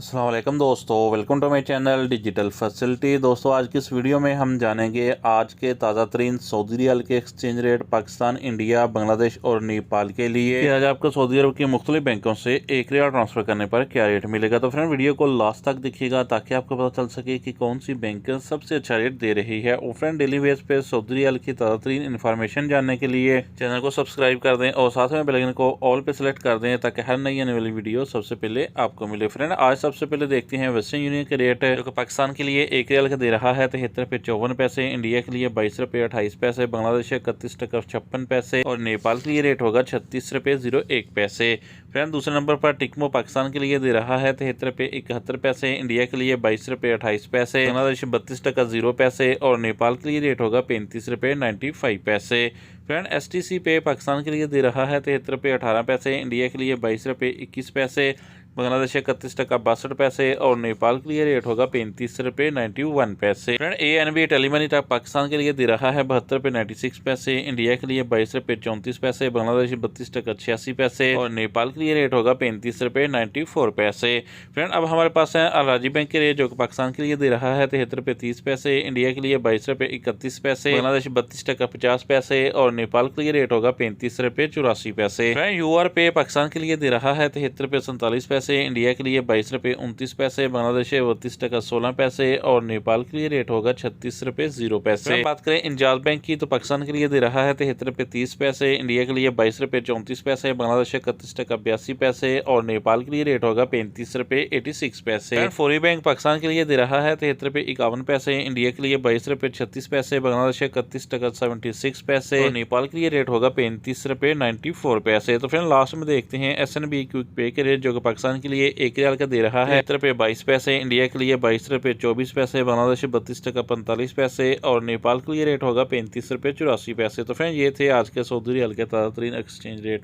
अस्सलाम वालेकुम दोस्तों, welcome to my channel digital facility. दोस्तों आज की इस वीडियो में हम जानेंगे आज के ताज़ा तरीन सऊदी रियाल के exchange rate Pakistan, India, Bangladesh और नेपाल के लिए कि आज आपको सऊदी अरब के मुख्तलिफ बैंकों से एक रियाल ट्रांसफ़र करने पर क्या रेट मिलेगा। तो फ्रेंड वीडियो को लास्ट तक देखिएगा ताकि आपको पता चल सके कि कौन सी बैंक सबसे अच्छा रेट दे रही है। और फ्रेंड डेली बेस पे सऊदी रियाल की ताज़ा तरीन इन्फॉर्मेशन जानने के लिए चैनल को सब्सक्राइब कर दें और साथ में बेल आइकन को ऑल पे सेलेक्ट कर दें ताकि हर नई आने वाली वीडियो सबसे पहले आपको मिले। फ्रेंड आज सबसे पहले देखते हैं वेस्टर्न यूनियन के रेट जो कि पाकिस्तान के लिए एक रियाल का दे रहा है 73 रुपये 54 पैसे, इंडिया के लिए 22 रुपये 28 पैसे, बांग्लादेश 31 टका 56 पैसे और नेपाल के लिए रेट होगा 36 रुपये 01 पैसे। फ्रेंड दूसरे नंबर पर टिकमो पाकिस्तान के लिए दे रहा है 73 रुपये 71 पैसे, इंडिया के लिए 22 रुपये 28 पैसे, बांग्लादेश 32 टका 0 पैसे और नेपाल के लिए रेट होगा 35 रुपये 95 पैसे। फ्रेंड STC पे पाकिस्तान के लिए दे रहा है 73 रुपये 18 पैसे, इंडिया के लिए 22 रुपये 21 पैसे, बांग्लादेश 31 टका 62 पैसे और नेपाल के लिए रेट होगा 35 रुपये 91 पैसे। फ्रेंड ANB टेलीमनी तक पाकिस्तान के लिए दे रहा है 72 रुपये 96 पैसे, इंडिया के लिए 22 रुपये 34 पैसे, बांग्लादेश 32 टका 86 पैसे और नेपाल के लिए रेट होगा 35 रुपये 94 पैसे। फ्रेंड अब हमारे पास है अल-राजी बैंक के रेट जो कि पाकिस्तान के लिए दे रहा है 73 रुपये 30 पैसे, इंडिया के लिए 22 रुपये 31 पैसे, बांग्लादेश 32 टका 50 पैसे और नेपाल के लिए रेट होगा 35 रुपये 84 पैसे। फ्रेंड UR पे पाकिस्तान के लिए दे रहा है 73 रुपये 47 पैसे, इंडिया के लिए 22 रुपये 29 पैसे, बांग्लादेश 32 टका 16 पैसे और नेपाल के लिए रेट होगा 36 रुपये 0 पैसे। बात करें इंजाज बैंक की तो पाकिस्तान के लिए दे रहा है 73 रुपये 30 पैसे, इंडिया के लिए 22 रुपये 34 पैसे, बांग्लादेश 31 टका 82 पैसे और नेपाल के लिए रेट होगा 35 रुपये 86 पैसे। फौरी बैंक पाकिस्तान के लिए दे रहा है 73 रुपये 51 पैसे, इंडिया के लिए 22 रुपये 36 पैसे, बांग्लादेश 31 टका 76 पैसे और नेपाल के लिए रेट होगा 35 रुपये 94 पैसे। तो फ्रेंड लास्ट में देखते हैं SNB क्विक पे के रेट जो कि पाकिस्तान के लिए एक रियाल का दे रहा है 73 रुपये 22 पैसे, इंडिया के लिए 22 रुपये 24 पैसे, बांग्लादेश 32 टका 45 पैसे और नेपाल के लिए रेट होगा 35 रुपये 84 पैसे। तो फ्रेंड ये थे आज के सऊदी रियाल के ताज़ा तरीन एक्सचेंज रेट।